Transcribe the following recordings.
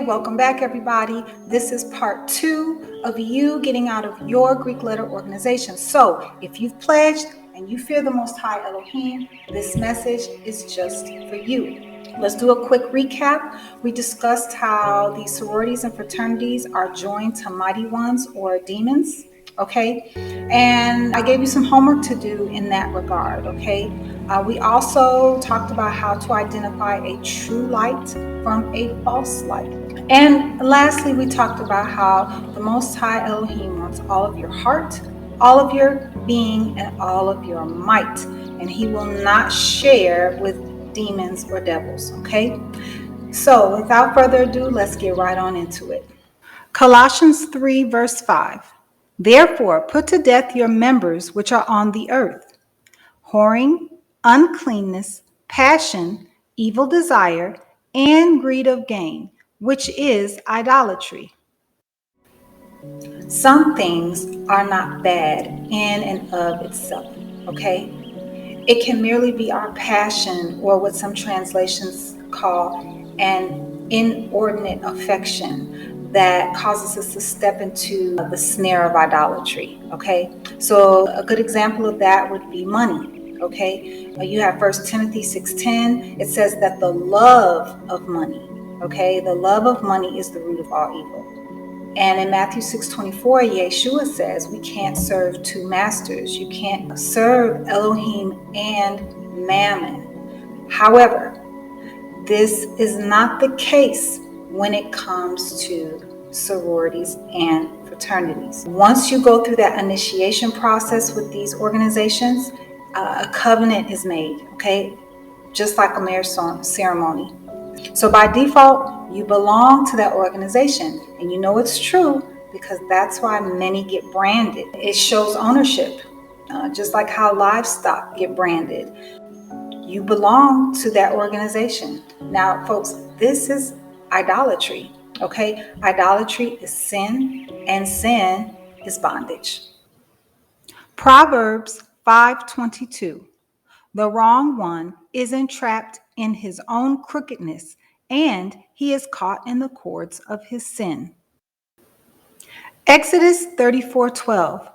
welcome back, everybody. This is part 2 of you getting out of your Greek letter organization. So, if you've pledged and you fear the Most High Elohim, this message is just for you. Let's do a quick recap. We discussed how the sororities and fraternities are joined to mighty ones or demons. Okay, and I gave you some homework to do in that regard. Okay, we also talked about how to identify a true light from a false light. And lastly, we talked about how the Most High Elohim wants all of your heart, all of your being, and all of your might. And he will not share with demons or devils. Okay, so without further ado, let's get right on into it. Colossians 3 verse 5. Therefore, put to death your members which are on the earth: whoring, uncleanness, passion, evil desire, and greed of gain, which is idolatry. Some things are not bad in and of itself, okay? It can merely be our passion, or what some translations call an inordinate affection, that causes us to step into the snare of idolatry. Okay, so a good example of that would be money. Okay, you have 1 Timothy 6:10. It says that the love of money, okay, the love of money is the root of all evil. And in Matthew 6:24, Yeshua says we can't serve two masters. You can't serve Elohim and Mammon. However, this is not the case when it comes to sororities and fraternities. Once you go through that initiation process with these organizations, a covenant is made, okay? Just like a marriage ceremony. So by default, you belong to that organization, and you know it's true because that's why many get branded. It shows ownership, just like how livestock get branded. You belong to that organization. Now, folks, this is idolatry, okay? Idolatry is sin, and sin is bondage. Proverbs 5:22. The wrong one is entrapped in his own crookedness, and he is caught in the cords of his sin. Exodus 34:12.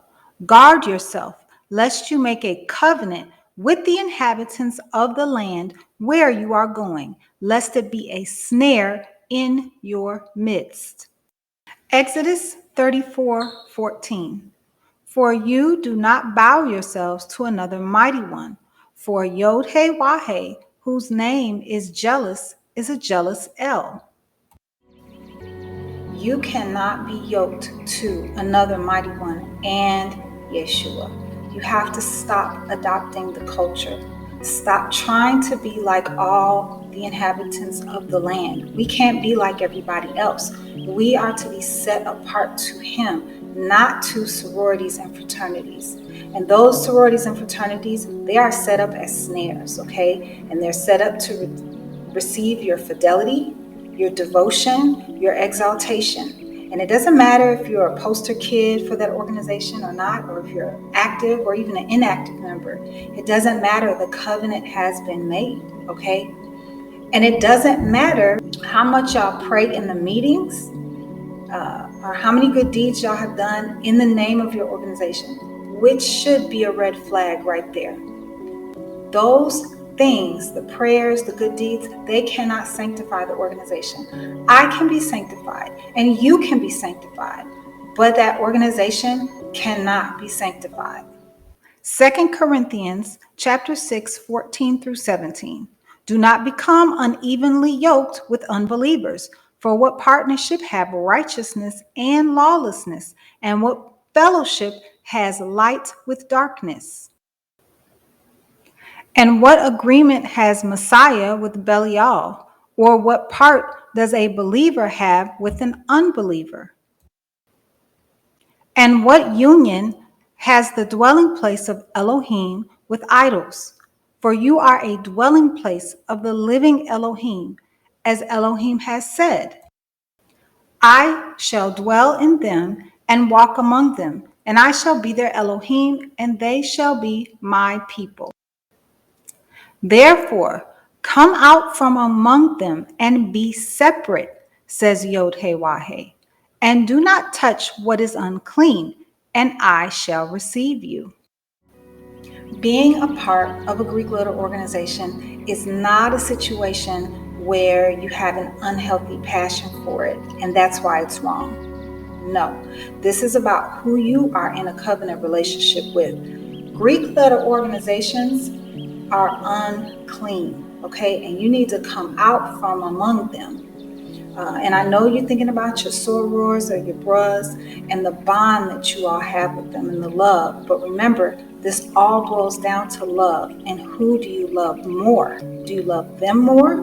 Guard yourself, lest you make a covenant with the inhabitants of the land where you are going, lest it be a snare in your midst. Exodus 34:14. For you do not bow yourselves to another mighty one, for Yod-Heh-Wah-Heh, whose name is jealous, is a jealous El. You cannot be yoked to another mighty one and Yeshua. You have to stop adopting the culture. Stop trying to be like all the inhabitants of the land. We can't be like everybody else. We are to be set apart to Him, not to sororities and fraternities. And those sororities and fraternities, they are set up as snares, okay? And they're set up to receive your fidelity, your devotion, your exaltation. And it doesn't matter if you're a poster kid for that organization or not, or if you're active or even an inactive member. It doesn't matter. The covenant has been made, okay? And it doesn't matter how much y'all pray in the meetings, or how many good deeds y'all have done in the name of your organization, which should be a red flag right there. Those things, the prayers, the good deeds, they cannot sanctify the organization. I can be sanctified and you can be sanctified, but that organization cannot be sanctified. 2 Corinthians chapter 6, 14 through 17. Do not become unevenly yoked with unbelievers. For what partnership have righteousness and lawlessness? And what fellowship has light with darkness? And what agreement has Messiah with Belial? Or what part does a believer have with an unbeliever? And what union has the dwelling place of Elohim with idols? For you are a dwelling place of the living Elohim, as Elohim has said, I shall dwell in them and walk among them, and I shall be their Elohim, and they shall be my people. Therefore, come out from among them and be separate, says Yod-Heh-Wah-Heh, and do not touch what is unclean, and I shall receive you. Being a part of a Greek letter organization is not a situation where you have an unhealthy passion for it, and that's why it's wrong. No, this is about who you are in a covenant relationship with. Greek letter organizations are unclean, okay? And you need to come out from among them. And I know you're thinking about your sorors or your bros and the bond that you all have with them and the love. But remember, this all boils down to love. And who do you love more? Do you love them more?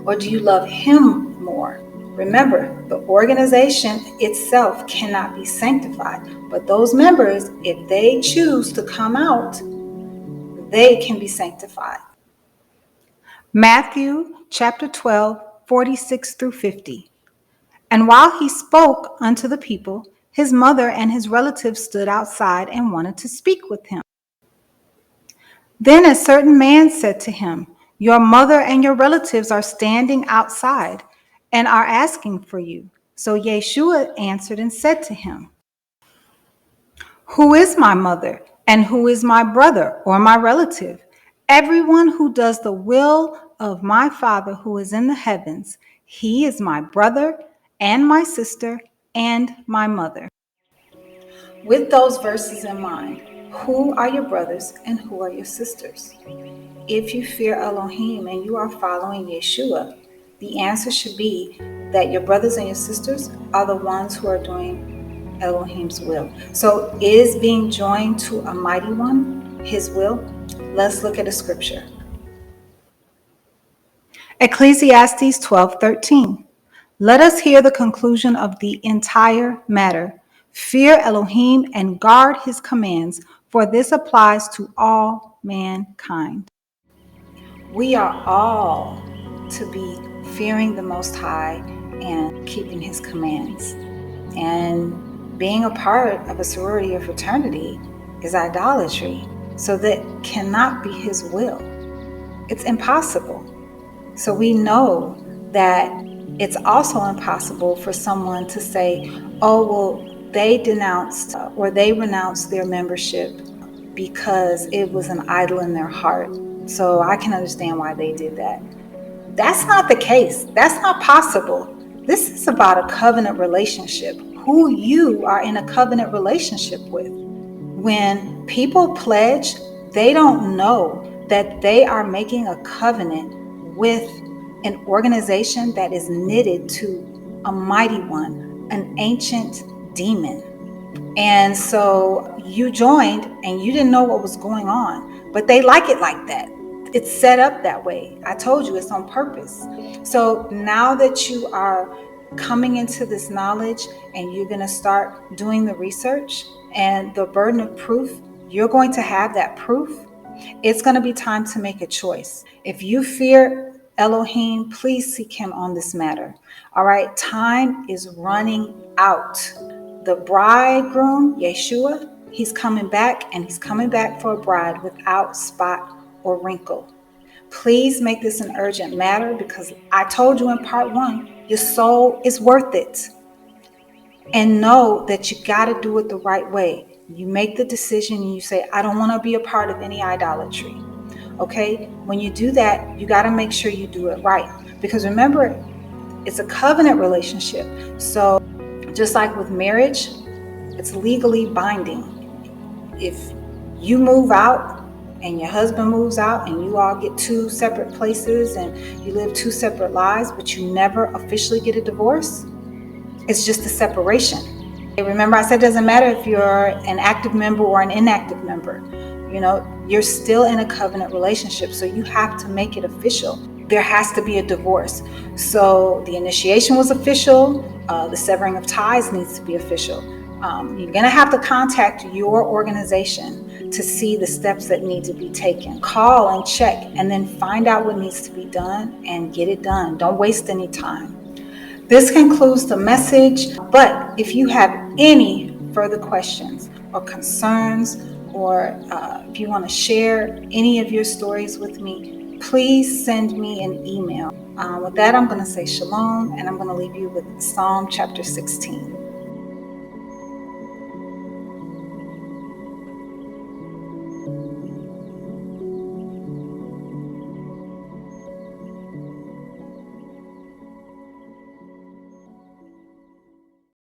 Or do you love him more? Remember, the organization itself cannot be sanctified. But those members, if they choose to come out, they can be sanctified. Matthew chapter 12, 46 through 50. And while he spoke unto the people, his mother and his relatives stood outside and wanted to speak with him. Then a certain man said to him, Your mother and your relatives are standing outside and are asking for you. So Yeshua answered and said to him, Who is my mother and who is my brother or my relative? Everyone who does the will of my Father who is in the heavens, he is my brother and my sister and my mother. With those verses in mind, who are your brothers and who are your sisters? If you fear Elohim and you are following Yeshua, the answer should be that your brothers and your sisters are the ones who are doing Elohim's will. So is being joined to a mighty one his will? Let's look at a scripture. Ecclesiastes 12:13. Let us hear the conclusion of the entire matter. Fear Elohim and guard his commands, for this applies to all mankind. We are all to be fearing the Most High and keeping his commands. And being a part of a sorority or fraternity is idolatry. So that cannot be his will. It's impossible. So we know that it's also impossible for someone to say, oh, well, they denounced or they renounced their membership because it was an idol in their heart. So I can understand why they did that. That's not the case. That's not possible. This is about a covenant relationship, who you are in a covenant relationship with. When people pledge, they don't know that they are making a covenant with an organization that is knitted to a mighty one, an ancient demon. And so you joined and you didn't know what was going on, but they like it like that. It's set up that way. I told you it's on purpose. So now that you are coming into this knowledge and you're going to start doing the research and the burden of proof, you're going to have that proof. It's going to be time to make a choice. If you fear Elohim, please seek him on this matter. All right, time is running out. The bridegroom, Yeshua, he's coming back, and he's coming back for a bride without spot or wrinkle. Please make this an urgent matter, because I told you in part 1, your soul is worth it. And know that you got to do it the right way. You make the decision and you say, I don't want to be a part of any idolatry. Okay? When you do that, you got to make sure you do it right. Because remember, it's a covenant relationship. So just like with marriage, it's legally binding. If you move out and your husband moves out and you all get 2 separate places and you live 2 separate lives, but you never officially get a divorce, it's just a separation. Remember, I said it doesn't matter if you're an active member or an inactive member. You know, you're still in a covenant relationship, so you have to make it official. There has to be a divorce. So the initiation was official. The severing of ties needs to be official. You're going to have to contact your organization to see the steps that need to be taken. Call and check, and then find out what needs to be done and get it done. Don't waste any time. This concludes the message, but if you have any further questions or concerns, or if you want to share any of your stories with me, please send me an email. With that, I'm going to say shalom, and I'm going to leave you with Psalm chapter 16.